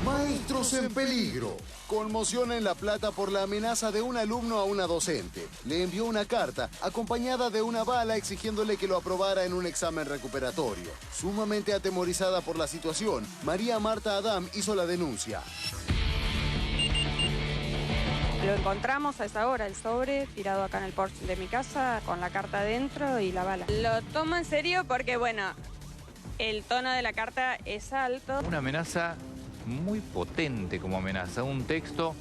Maestros en peligro. Conmoción en La Plata por la amenaza de un alumno a una docente. Le envió una carta acompañada de una bala exigiéndole que lo aprobara en un examen recuperatorio. Sumamente atemorizada por la situación, María Marta Adam hizo la denuncia. Lo encontramos a esa hora, el sobre, tirado acá en el porche de mi casa, con la carta adentro y la bala. Lo tomo en serio porque, bueno, el tono de la carta es alto. Una amenaza muy potente como amenaza, un texto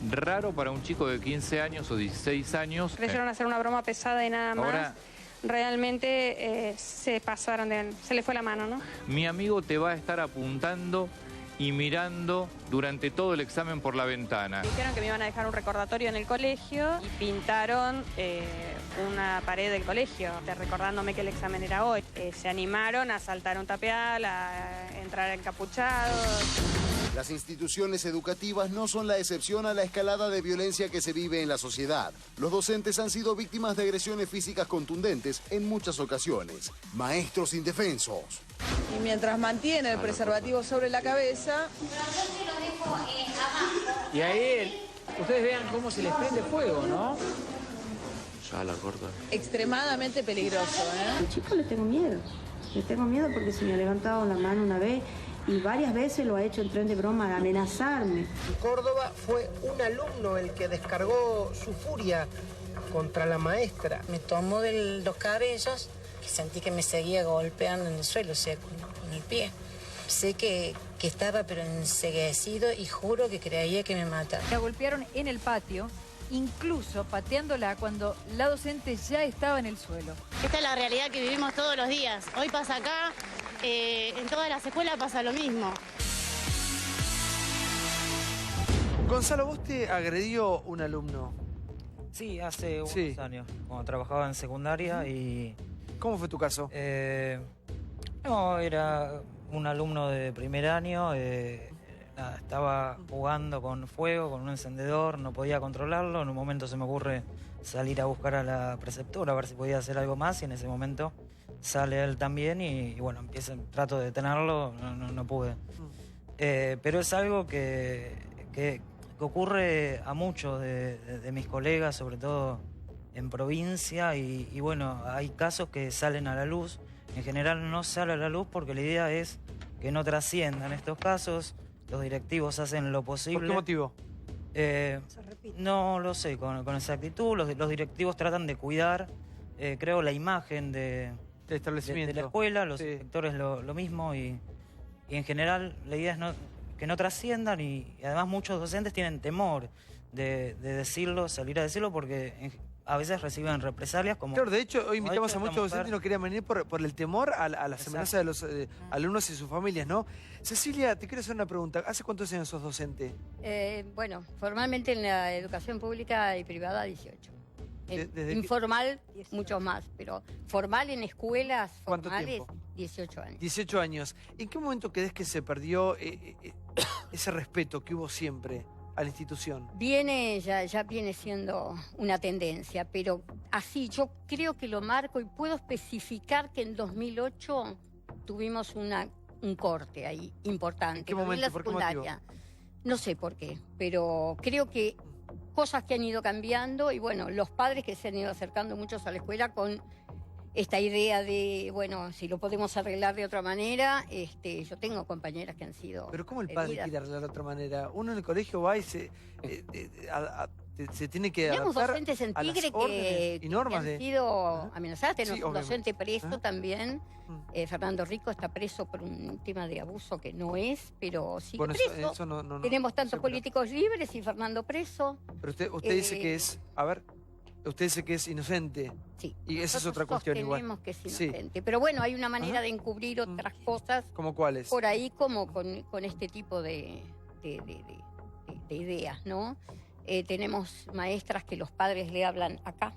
raro para un chico de 15 años o 16 años. Creyeron hacer una broma pesada y nada más. Ahora, realmente se pasaron, se le fue la mano, ¿no? mi amigo te va a estar apuntando y mirando durante todo el examen por la ventana. Dijeron que me iban a dejar un recordatorio en el colegio y pintaron una pared del colegio, recordándome que el examen era hoy. Se animaron a saltar un tapial, a entrar encapuchados. Las instituciones educativas no son la excepción a la escalada de violencia que se vive en la sociedad. Los docentes han sido víctimas de agresiones físicas contundentes en muchas ocasiones. Maestros indefensos. Y mientras mantiene el preservativo sobre la cabeza... Y ahí, ustedes vean cómo se les prende fuego, ¿no? Ya la corta. Extremadamente peligroso, ¿eh? Al chico le tengo miedo. Le tengo miedo porque se me ha levantado la mano una vez y varias veces lo ha hecho en tren de broma de amenazarme. En Córdoba fue un alumno el que descargó su furia contra la maestra. Me tomó de los cabellos y sentí que me seguía golpeando en el suelo, o sea, con el pie. Sé que estaba pero enceguecido y juro que creía que me mataba. La golpearon en el patio, incluso pateándola cuando la docente ya estaba en el suelo. Esta es la realidad que vivimos todos los días. Hoy pasa acá, en todas las escuelas pasa lo mismo. Gonzalo, ¿vos te agredió un alumno? Sí, hace unos años, cuando trabajaba en secundaria y... ¿Cómo fue tu caso? No, era un alumno de primer año, nada, estaba jugando con fuego, con un encendedor, no podía controlarlo. En un momento se me ocurre salir a buscar a la preceptora a ver si podía hacer algo más y en ese momento sale él también y bueno, trato de detenerlo, no pude. Pero es algo que ocurre a muchos de mis colegas, sobre todo en provincia y bueno, hay casos que salen a la luz. En general no sale a la luz porque la idea es que no trasciendan estos casos. Los directivos hacen lo posible. ¿Por qué motivo? No lo sé con exactitud. Los directivos tratan de cuidar, creo, la imagen del establecimiento, de la escuela. Los inspectores lo mismo y en general la idea es que no trasciendan y además muchos docentes tienen temor de decirlo, salir a decirlo porque a veces reciben represalias como... Claro, de hecho, hoy invitamos a muchos docentes y no querían venir por el temor a las amenazas de los alumnos y sus familias, ¿no? Cecilia, te quiero hacer una pregunta. ¿Hace cuántos años sos docente? Bueno, formalmente en la educación pública y privada 18. Informal, mucho más, pero formal en escuelas formales, 18 años. 18 años. ¿En qué momento crees que se perdió ese respeto que hubo siempre a la institución? Ya viene siendo una tendencia, pero así yo creo que lo marco y puedo especificar que en 2008 tuvimos un corte ahí importante. ¿En qué momento? En la secundaria. No sé por qué, pero creo que cosas que han ido cambiando y bueno, los padres que se han ido acercando muchos a la escuela con esta idea de, bueno, si lo podemos arreglar de otra manera. Yo tengo compañeras que han sido... Pero ¿cómo el padre quiere arreglar de otra manera? Uno en el colegio va y se tiene que tenemos adaptar docentes en a las Tigre órdenes y normas que han sido amenazadas. Tenemos un docente obviamente. preso también. Fernando Rico está preso por un tema de abuso que no es, pero sigue preso. Eso no, tenemos tantos políticos libres y Fernando preso. Pero usted dice que es... A ver... Usted dice que es inocente. Sí. Y esa es otra cuestión igual. Tenemos que es inocente. Sí. Pero bueno, hay una manera de encubrir otras cosas. ¿Cómo cuáles? Por ahí como con este tipo de ideas, ¿no? Tenemos maestras que los padres le hablan acá.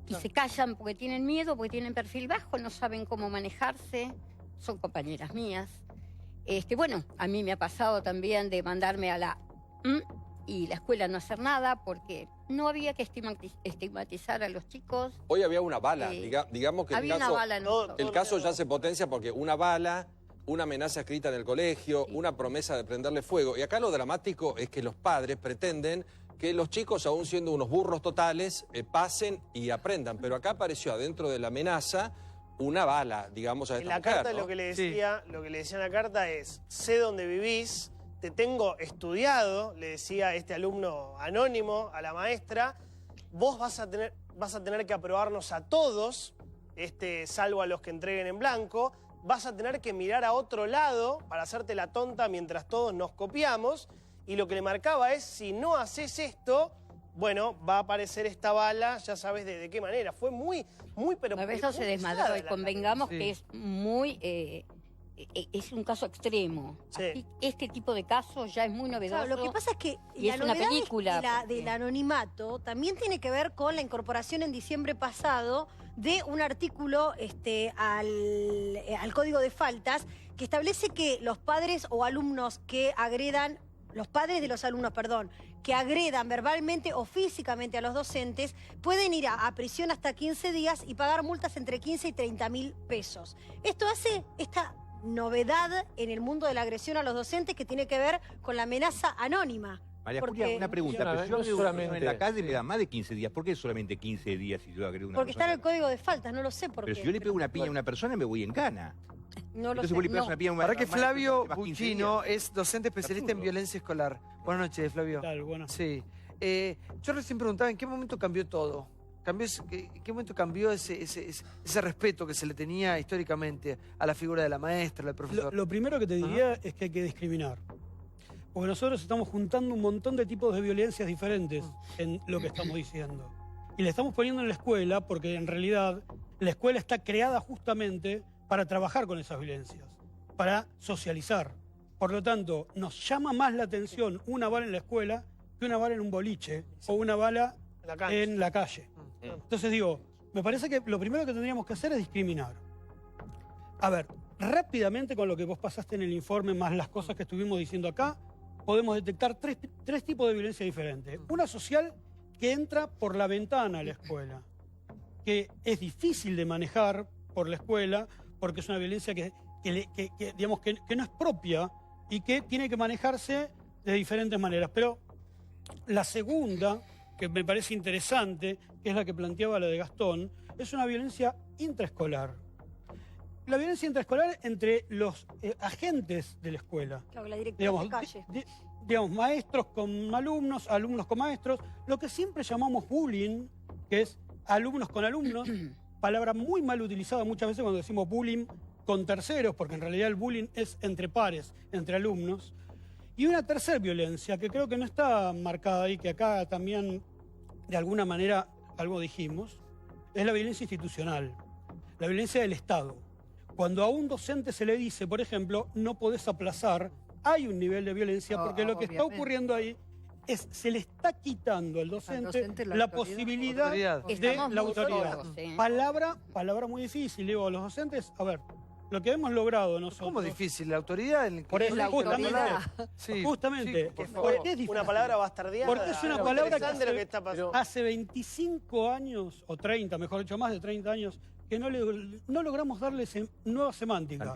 Y se callan porque tienen miedo, porque tienen perfil bajo, no saben cómo manejarse. Son compañeras mías. Bueno, a mí me ha pasado también de mandarme a la... y la escuela no hacer nada porque no había que estigmatizar a los chicos. Hoy había una bala, digamos que había una bala en el caso ya se potencia porque una bala, una amenaza escrita en el colegio, una promesa de prenderle fuego. Y acá lo dramático es que los padres pretenden que los chicos, aún siendo unos burros totales, pasen y aprendan. Pero acá apareció adentro de la amenaza una bala, digamos, a esta En la mujer, carta ¿no? lo que le decía en la carta es: sé dónde vivís, te tengo estudiado, le decía este alumno anónimo a la maestra, vos vas a tener que aprobarnos a todos, salvo a los que entreguen en blanco, vas a tener que mirar a otro lado para hacerte la tonta mientras todos nos copiamos, y lo que le marcaba es: si no haces esto, bueno, va a aparecer esta bala, ya sabes de qué manera. Fue muy, pero... A veces se desmadró y convengamos que es muy... es un caso extremo. Sí. Así, este tipo de casos ya es muy novedoso. Claro, lo que pasa es que y la es una novedad película. del anonimato también tiene que ver con la incorporación en diciembre pasado de un artículo al Código de Faltas que establece que los padres o alumnos que agredan, los padres de los alumnos, perdón, que agredan verbalmente o físicamente a los docentes, pueden ir a prisión hasta 15 días y pagar multas entre 15 y 30.000 pesos. Esto hace esta novedad en el mundo de la agresión a los docentes que tiene que ver con la amenaza anónima. María Julia, una pregunta, pero yo agrego solamente en la calle me da más de 15 días. ¿Por qué solamente 15 días si yo agrego una Porque está persona? en el Código de Faltas, no lo sé por qué. Pero si yo le pego una piña a una persona me voy en cana. No lo Entonces sé, vos le pegas no. una piña a una Para que persona, Flavio vas 15 Buccino días. es docente especialista en violencia escolar. Buenas noches, Flavio. Tal, bueno. Sí. Yo recién preguntaba, ¿en qué momento cambió todo? ¿En qué momento cambió ese respeto que se le tenía históricamente a la figura de la maestra, del profesor? Lo primero que te diría es que hay que discriminar. Porque nosotros estamos juntando un montón de tipos de violencias diferentes en lo que estamos diciendo. Y le estamos poniendo en la escuela porque en realidad la escuela está creada justamente para trabajar con esas violencias, para socializar. Por lo tanto, nos llama más la atención una bala en la escuela que una bala en un boliche o una bala en la calle. Entonces digo, me parece que lo primero que tendríamos que hacer es discriminar. A ver, rápidamente con lo que vos pasaste en el informe, más las cosas que estuvimos diciendo acá, podemos detectar tres tipos de violencia diferentes. Una social que entra por la ventana a la escuela, que es difícil de manejar por la escuela, porque es una violencia que no es propia y que tiene que manejarse de diferentes maneras. Pero la segunda, que me parece interesante, que es la que planteaba la de Gastón, es una violencia intraescolar. La violencia intraescolar entre los agentes de la escuela. Claro, la directora de calle. Digamos, maestros con alumnos, alumnos con maestros, lo que siempre llamamos bullying, que es alumnos con alumnos, palabra muy mal utilizada muchas veces cuando decimos bullying con terceros, porque en realidad el bullying es entre pares, entre alumnos. Y una tercera violencia, que creo que no está marcada ahí, que acá también de alguna manera algo dijimos, es la violencia institucional, la violencia del Estado. Cuando a un docente se le dice, por ejemplo, no podés aplazar, hay un nivel de violencia, porque lo que está ocurriendo ahí es se le está quitando al docente la posibilidad de la autoridad. Palabra muy difícil, digo, a los docentes, a ver, lo que hemos logrado nosotros... ¿Cómo difícil? ¿La autoridad? Por eso, Sí, justamente. sí, Porque es difícil. Una palabra bastardeada. Porque es una palabra lo que está que pasando. hace 25 años, o 30, mejor dicho, más de 30 años, que no logramos darle nueva semántica.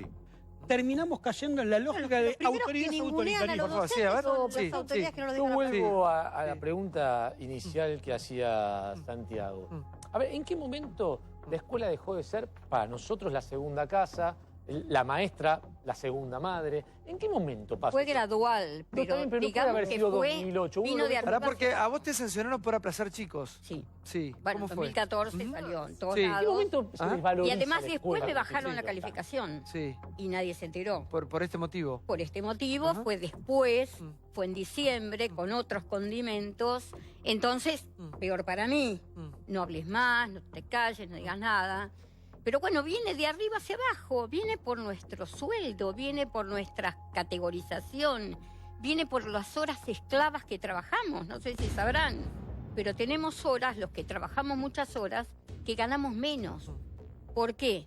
Terminamos cayendo en la lógica de autoridades autoritaristas. Yo vuelvo a la pregunta inicial que hacía Santiago. A ver, ¿en qué momento la escuela dejó de ser para nosotros la segunda casa, la maestra la segunda madre? ¿En qué momento pasó? Fue gradual, pero no puede digamos haber que sido fue 2008. vino de Ahora arriba. porque a vos te sancionaron por aplazar chicos. Sí. Sí. Bueno, en ¿Cómo fue? 2014 salió en todos Sí. lados. ¿En qué momento se desvaloriza Y además la después escuela? me bajaron la Sí, calificación. Sí. Y nadie se enteró. Por este motivo. Por este motivo, fue después, fue en diciembre, con otros condimentos. Entonces, peor para mí. No hables más, no te calles, no digas nada. Pero bueno, viene de arriba hacia abajo, viene por nuestro sueldo, viene por nuestra categorización, viene por las horas esclavas que trabajamos, no sé si sabrán. Pero tenemos horas, los que trabajamos muchas horas, que ganamos menos. ¿Por qué?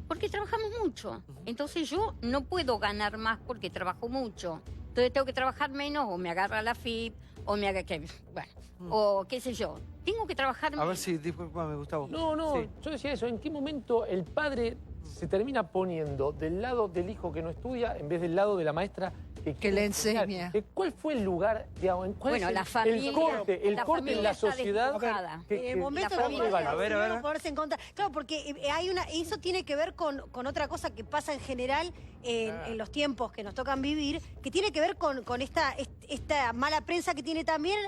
Porque trabajamos mucho. Entonces yo no puedo ganar más porque trabajo mucho. Entonces tengo que trabajar menos o me agarra la FIP o me haga o qué sé yo. Tengo que trabajar menos. A ver si, disculpame, Gustavo. No, Sí. yo decía eso. ¿En qué momento el padre se termina poniendo del lado del hijo que no estudia en vez del lado de la maestra que le enseña. ¿Cuál fue el lugar, digamos, en cuál Bueno, es la familia, el corte en la está sociedad? En el momento la que familia- a ver. Ponerse en contra. Claro, porque eso tiene que ver con otra cosa que pasa en general en los tiempos que nos tocan vivir, que tiene que ver con esta mala prensa que tiene también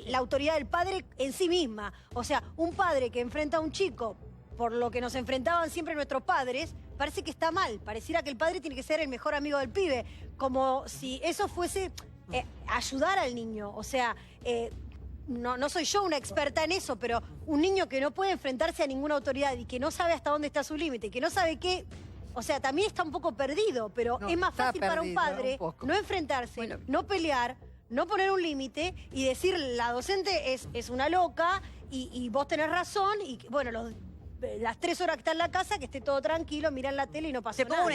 la autoridad del padre en sí misma. O sea, un padre que enfrenta a un chico por lo que nos enfrentaban siempre nuestros padres, parece que está mal. Pareciera que el padre tiene que ser el mejor amigo del pibe. Como si eso fuese ayudar al niño. O sea, no soy yo una experta en eso, pero un niño que no puede enfrentarse a ninguna autoridad y que no sabe hasta dónde está su límite, que no sabe qué... O sea, también está un poco perdido, pero es más fácil para un padre no enfrentarse, no pelear, no poner un límite y decir la docente es una loca y vos tenés razón y bueno, las 3 horas que está en la casa, que esté todo tranquilo, mirar la tele y no pasa nada.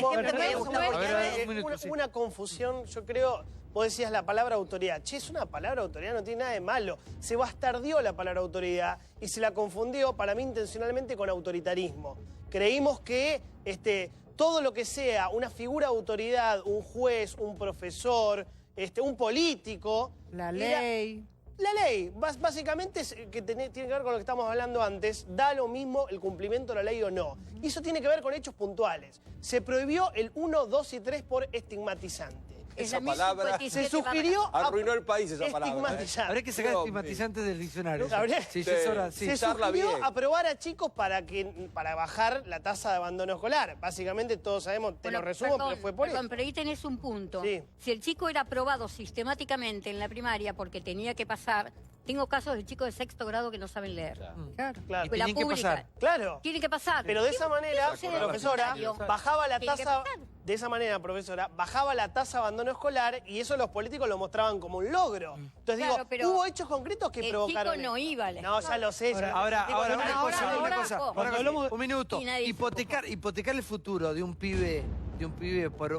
Una confusión, yo creo, vos decías la palabra autoridad. Che, es una palabra autoridad, no tiene nada de malo. Se bastardió la palabra autoridad y se la confundió, para mí intencionalmente, con autoritarismo. Creímos que todo lo que sea una figura de autoridad, un juez, un profesor, un político... La ley... La ley, básicamente, tiene que ver con lo que estamos hablando antes, da lo mismo el cumplimiento de la ley o no. Y eso tiene que ver con hechos puntuales. Se prohibió el 1, 2 y 3 por estigmatizante. Esa palabra se sugirió arruinó el país, esa palabra. Estigmatizante. Habría que sacar estigmatizantes del diccionario. Se sugirió aprobar a chicos para bajar la tasa de abandono escolar. Básicamente todos sabemos, lo resumo, pero fue por eso. Pero ahí tenés un punto. Sí. Si el chico era aprobado sistemáticamente en la primaria porque tenía que pasar... Tengo casos de chicos de 6º grado que no saben leer. Claro. Escuela pública. Claro. Tienen que pasar. Pero de esa manera, sucede profesora, en el bajaba la Tiene que tasa... pasar. De esa manera, profesora, bajaba la tasa de abandono escolar y eso los políticos lo mostraban como un logro. Entonces Claro, pero hubo hechos concretos que provocaron... El chico no iba a la No, ya lo sé. Ahora, un minuto. Y nadie Hipotecar el futuro de un pibe por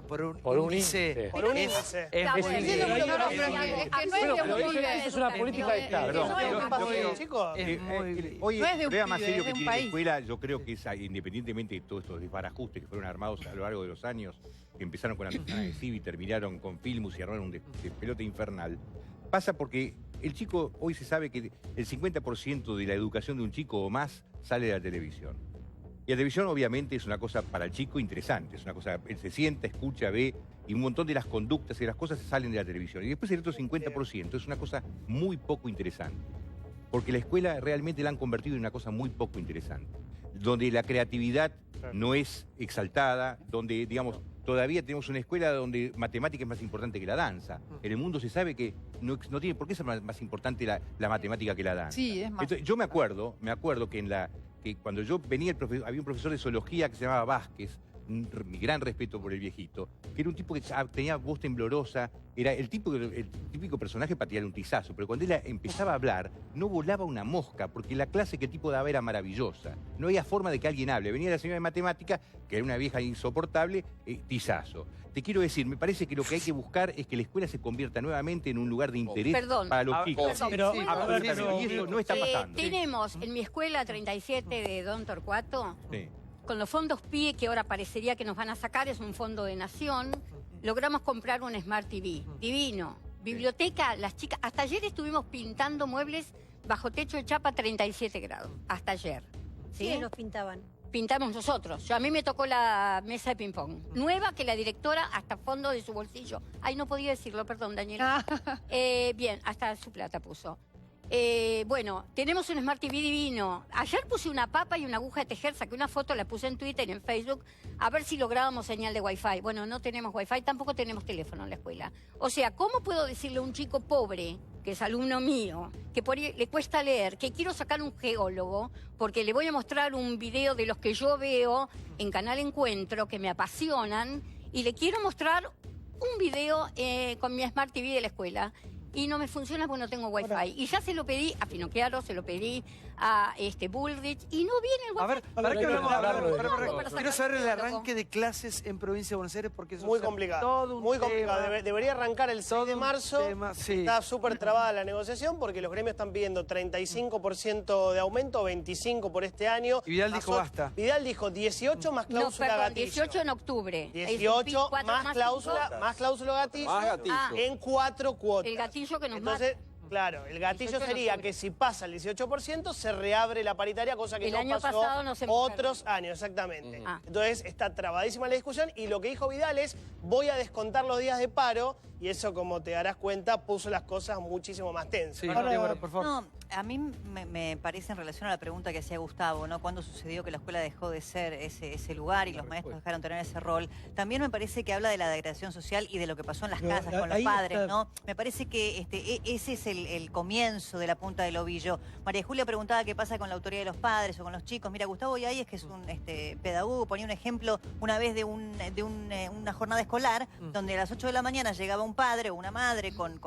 un índice. Por un índice. Eso es una política de Estado. Hoy, el problema más serio que tiene la escuela, yo creo que es, independientemente de todos estos desbarajustes que fueron armados a lo largo de los años, que empezaron con la ventana de CIVI, terminaron con Filmus y armaron un despelote infernal, pasa porque el chico, hoy se sabe que el 50% de la educación de un chico o más sale de la televisión. Y la televisión obviamente es una cosa para el chico interesante, es una cosa, él se sienta, escucha, ve, y un montón de las conductas y las cosas salen de la televisión. Y después el otro 50% es una cosa muy poco interesante. Porque la escuela realmente la han convertido en una cosa muy poco interesante. Donde la creatividad no es exaltada, donde, digamos, todavía tenemos una escuela donde matemática es más importante que la danza. En el mundo se sabe que no tiene por qué ser más importante la matemática que la danza. Sí, es más. Entonces, yo me acuerdo que cuando yo venía, había un profesor de zoología que se llamaba Vázquez, mi gran respeto por el viejito, que era un tipo que tenía voz temblorosa, era el típico personaje para tirar un tizazo, pero cuando él empezaba a hablar, no volaba una mosca, porque la clase que el tipo daba era maravillosa. No había forma de que alguien hable. Venía la señora de matemática, que era una vieja insoportable, tizazo. Te quiero decir, me parece que lo que hay que buscar es que la escuela se convierta nuevamente en un lugar de interés para los chicos. Y eso no está pasando. Tenemos en mi escuela 37 de Don Torcuato, con los fondos PIE que ahora parecería que nos van a sacar, es un fondo de nación, logramos comprar un Smart TV, divino. Biblioteca, las chicas, hasta ayer estuvimos pintando muebles bajo techo de chapa 37 grados, hasta ayer. ¿Sí? los pintaban? Pintamos nosotros. A mí me tocó la mesa de ping-pong. Nueva que la directora hasta fondo de su bolsillo. Ay, no podía decirlo, perdón, Daniela. Bien, hasta su plata puso. Bueno, tenemos un Smart TV divino. Ayer puse una papa y una aguja de tejer, saqué una foto, la puse en Twitter y en Facebook, a ver si lográbamos señal de Wi-Fi. Bueno, no tenemos Wi-Fi, tampoco tenemos teléfono en la escuela. O sea, ¿cómo puedo decirle a un chico pobre, que es alumno mío, que por ahí le cuesta leer, que quiero sacar un geólogo, porque le voy a mostrar un video de los que yo veo en Canal Encuentro, que me apasionan, y le quiero mostrar un video con mi Smart TV de la escuela? Y no me funciona porque no tengo Wi-Fi. Y ya se lo pedí a Finocchiaro, se lo pedí a Bullrich y no viene el A ver, quiero saber el arranque de clases en provincia de Buenos Aires porque eso muy es complicado. Todo un muy complicado. tema. Debería arrancar el 6 de marzo. Sí. Está súper trabada la negociación porque los gremios están pidiendo 35% de aumento, 25% por este año. Y Vidal dijo basta. Vidal dijo 18 más cláusula gatillo. 18 en octubre. 18 más cláusula gatillo, en 4 cuotas. El gatillo que nos Entonces, claro, el gatillo sería que si pasa el 18% se reabre la paritaria, cosa que el no año pasó pasado no se otros años, exactamente. Entonces está trabadísima la discusión y lo que dijo Vidal es voy a descontar los días de paro y eso, como te darás cuenta, puso las cosas muchísimo más tensas. Sí, Débora, por favor. No, a mí me parece en relación a la pregunta que hacía Gustavo, ¿no? ¿Cuándo sucedió que la escuela dejó de ser ese lugar y los maestros dejaron tener ese rol? También me parece que habla de la degradación social y de lo que pasó en las casas con los padres, ¿no? Me parece que ese es el comienzo de la punta del ovillo. María Julia preguntaba qué pasa con la autoridad de los padres o con los chicos. Mira, Gustavo Yáñez, que es un pedagogo, ponía un ejemplo una vez de una jornada escolar donde a las 8 de la mañana llegaba un padre o una madre con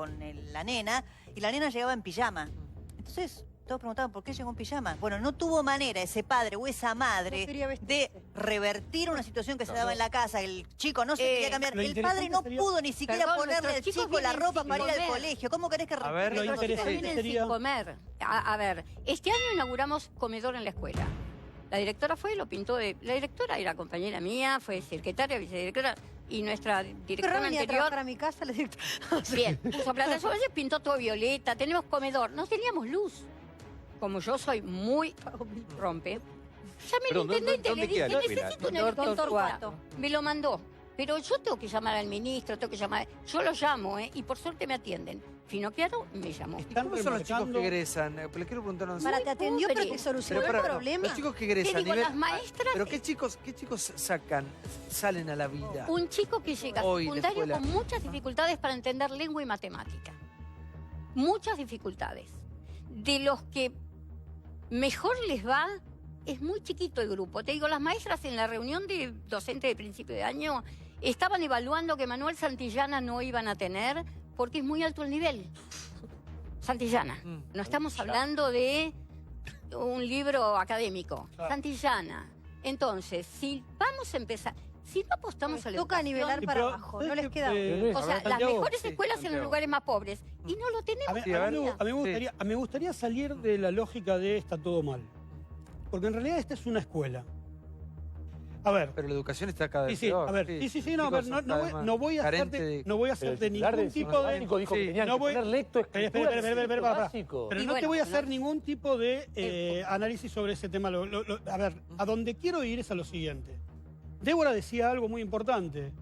la nena y la nena llegaba en pijama. Entonces, todos preguntaban por qué llegó en pijama. Bueno, no tuvo manera ese padre o esa madre de revertir una situación que se daba en la casa. El chico no se quería cambiar. El padre no pudo ni siquiera ponerle al chico la ropa para ir al colegio. ¿Cómo querés que vienen sin comer? A ver, este año inauguramos comedor en la escuela. La directora fue, lo pintó de... La directora era compañera mía, fue secretaria, vicedirectora, y nuestra directora anterior... a mi casa, la directora. Bien, puso plata sobre ella, pintó todo violeta, tenemos comedor, no teníamos luz. Como yo soy muy rompe, llamé al intendente, le dije, necesito un helicóptero. Me lo mandó. Pero yo tengo que llamar al ministro, yo lo llamo, y por suerte me atienden. Fino Claro me llamó. ¿Cómo son los chicos que egresan? Le quiero preguntar a Para, te atendió, pero te solucionó el problema. Los chicos que egresan. Las maestras... ¿Pero qué chicos salen a la vida? Un chico que llega a secundario con muchas dificultades para entender lengua y matemática. Muchas dificultades. De los que mejor les va, es muy chiquito el grupo. Te digo, las maestras en la reunión de docentes de principio de año estaban evaluando que Manuel Santillana no iban a tener porque es muy alto el nivel. Santillana. No estamos hablando de un libro académico. Santillana. Entonces, si vamos a empezar... Si no apostamos a la toca nivelar para abajo, no les queda... O sea, las mejores escuelas en los lugares más pobres. Y no lo tenemos. A mí me gustaría salir de la lógica de está todo mal. Porque en realidad esta es una escuela. A ver. Pero la educación está cada vez peor. A ver, no voy a hacerte ningún tipo de... Pero no te voy a hacer ningún tipo de análisis sobre ese tema. A ver, a donde quiero ir es a lo siguiente. Débora decía algo muy importante.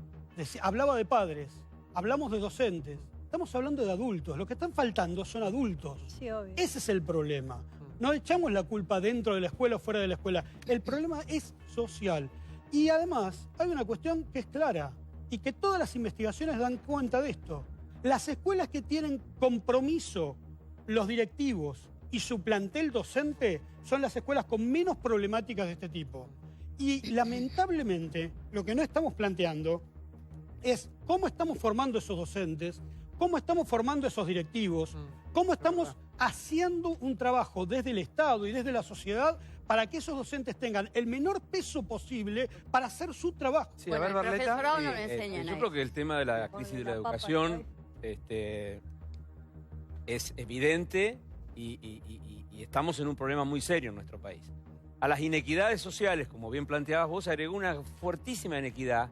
Hablaba de padres, hablamos de docentes. Estamos hablando de adultos. Lo que están faltando son adultos. Sí, obvio. Ese es el problema. No echamos la culpa dentro de la escuela o fuera de la escuela. El problema es social. Y además hay una cuestión que es clara y que todas las investigaciones dan cuenta de esto. Las escuelas que tienen compromiso, los directivos y su plantel docente son las escuelas con menos problemáticas de este tipo. Y lamentablemente lo que no estamos planteando es cómo estamos formando esos docentes, cómo estamos formando esos directivos, cómo estamos haciendo un trabajo desde el Estado y desde la sociedad para que esos docentes tengan el menor peso posible para hacer su trabajo. Sí, a ver, Barleta. Yo creo que el tema de la crisis de la educación es evidente y estamos en un problema muy serio en nuestro país. A las inequidades sociales, como bien planteabas vos, agregó una fuertísima inequidad.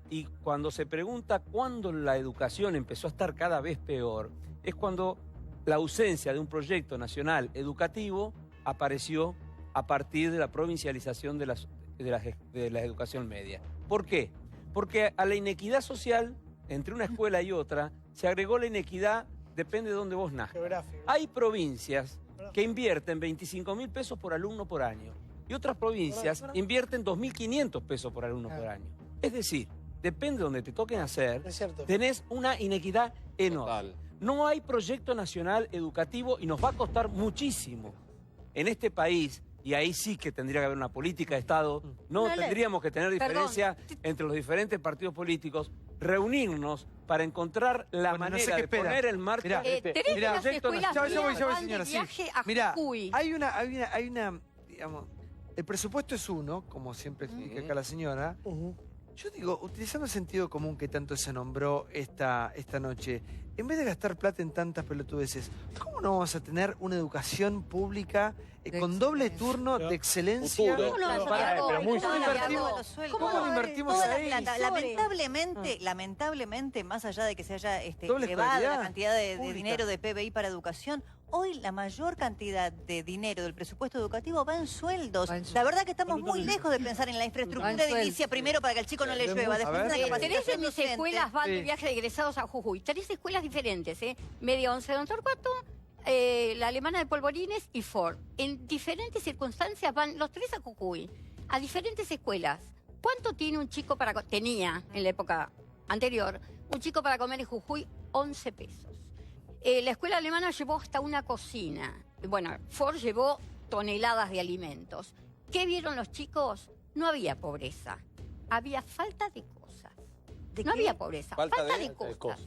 Y cuando se pregunta cuándo la educación empezó a estar cada vez peor, es cuando la ausencia de un proyecto nacional educativo apareció a partir de la provincialización de la educación media. ¿Por qué? Porque a la inequidad social entre una escuela y otra se agregó la inequidad, depende de dónde vos nazcas. Hay provincias que invierten 25.000 pesos por alumno por año y otras provincias invierten 2.500 pesos por alumno por año. Es decir, depende de donde te toquen hacer, tenés una inequidad enorme. No hay proyecto nacional educativo y nos va a costar muchísimo en este país y ahí sí que tendría que haber una política de Estado. No tendríamos que tener diferencia entre los diferentes partidos políticos, reunirnos para encontrar la manera de poner en marcha este proyecto nacional. Ya voy, señora. Sí. Mirá, hay una, digamos, el presupuesto es uno, como siempre explica acá la señora. Yo digo, utilizando el sentido común que tanto se nombró esta noche, en vez de gastar plata en tantas pelotudeces, ¿cómo no vamos a tener una educación pública con doble turno de excelencia? ¿Cómo lo invertimos ahí? Lamentablemente, más allá de que se haya elevado la cantidad de dinero de PBI para educación, hoy la mayor cantidad de dinero del presupuesto educativo va en sueldos. La verdad que estamos muy lejos de pensar en la infraestructura edilicia primero para que el chico no le llueva. Después en la Tenés en mis escuelas van de viaje de egresados a Jujuy. 3 escuelas diferentes, Media 11 de Don Torcuato, la alemana de Polvorines y Ford. En diferentes circunstancias van los 3 a Jujuy, a diferentes escuelas. ¿Cuánto tiene un chico para... Tenía, en la época anterior, un chico para comer en Jujuy? 11 pesos. La escuela alemana llevó hasta una cocina. Bueno, Ford llevó toneladas de alimentos. ¿Qué vieron los chicos? No había pobreza. Había falta de cosas. No había pobreza, falta de cosas.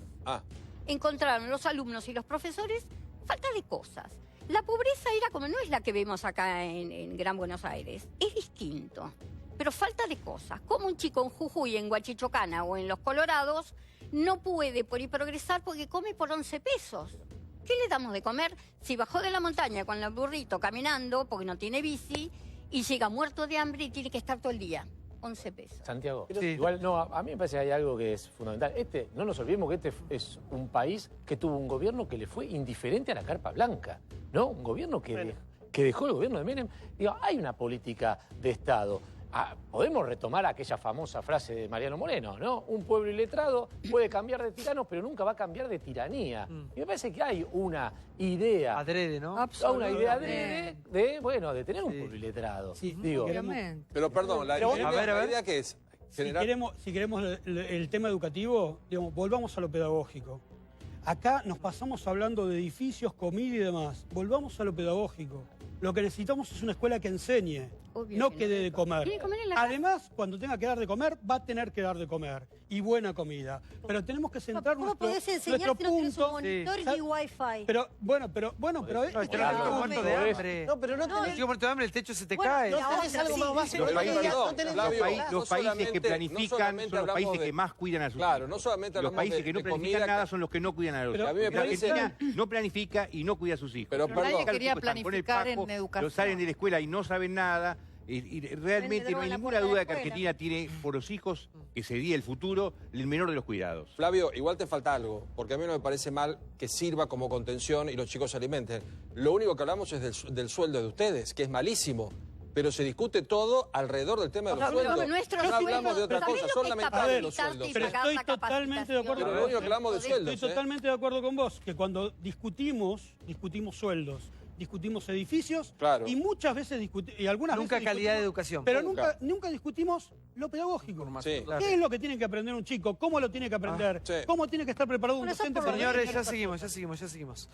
Encontraron los alumnos y los profesores falta de cosas. La pobreza era como no es la que vemos acá en Gran Buenos Aires. Es distinto. Pero falta de cosas. Como un chico en Jujuy, en Huachichocana o en Los Colorados no puede por ir progresar porque come por 11 pesos. ¿Qué le damos de comer si bajó de la montaña con el burrito caminando porque no tiene bici y llega muerto de hambre y tiene que estar todo el día? 11 pesos. Santiago, igual no, a mí me parece que hay algo que es fundamental. No nos olvidemos que este es un país que tuvo un gobierno que le fue indiferente a la carpa blanca, ¿no? Un gobierno que dejó el gobierno de Menem. Digo, hay una política de Estado. Podemos retomar aquella famosa frase de Mariano Moreno, ¿no? Un pueblo iletrado puede cambiar de tiranos, pero nunca va a cambiar de tiranía. Y me parece que hay una idea... Adrede, ¿no? Una idea adrede de tener un pueblo iletrado. Sí, digo. Pero perdón, la idea que es... Si queremos el tema educativo, digamos, volvamos a lo pedagógico. Acá nos pasamos hablando de edificios, comida y demás. Volvamos a lo pedagógico. Lo que necesitamos es una escuela que enseñe, no que dé de comer. Además, cuando tenga que dar de comer, va a tener que dar de comer. Y buena comida. Pero tenemos que centrar nuestro punto. ¿Cómo podés enseñar si no tenés un monitor y wifi? No, pero no tenés... Chico muerto de hambre, el techo se te cae. No tenés algo más básico. Los países que planifican son los países que más cuidan a sus hijos. Claro, no solamente los países que no planifican nada son los que no cuidan a los hijos. Argentina no planifica y no cuida a sus hijos. Pero nadie quería planificar en educación. Los salen de la escuela y no saben nada. Y realmente no hay ninguna duda de que Argentina tiene por los hijos, que sería el futuro, el menor de los cuidados. Flavio, igual te falta algo, porque a mí no me parece mal que sirva como contención y los chicos se alimenten. Lo único que hablamos es del sueldo de ustedes, que es malísimo. Pero se discute todo alrededor del tema de los sueldos. No hablamos de otra cosa, son lamentables los sueldos. Pero estoy totalmente de acuerdo. Pero lo único que hablamos de sueldos. Estoy totalmente de acuerdo con vos, que cuando discutimos sueldos, discutimos edificios y muchas veces nunca calidad de educación. Pero nunca discutimos lo pedagógico. ¿Qué es lo que tiene que aprender un chico? ¿Cómo lo tiene que aprender? ¿Cómo tiene que estar preparado un docente? Señores, ya seguimos.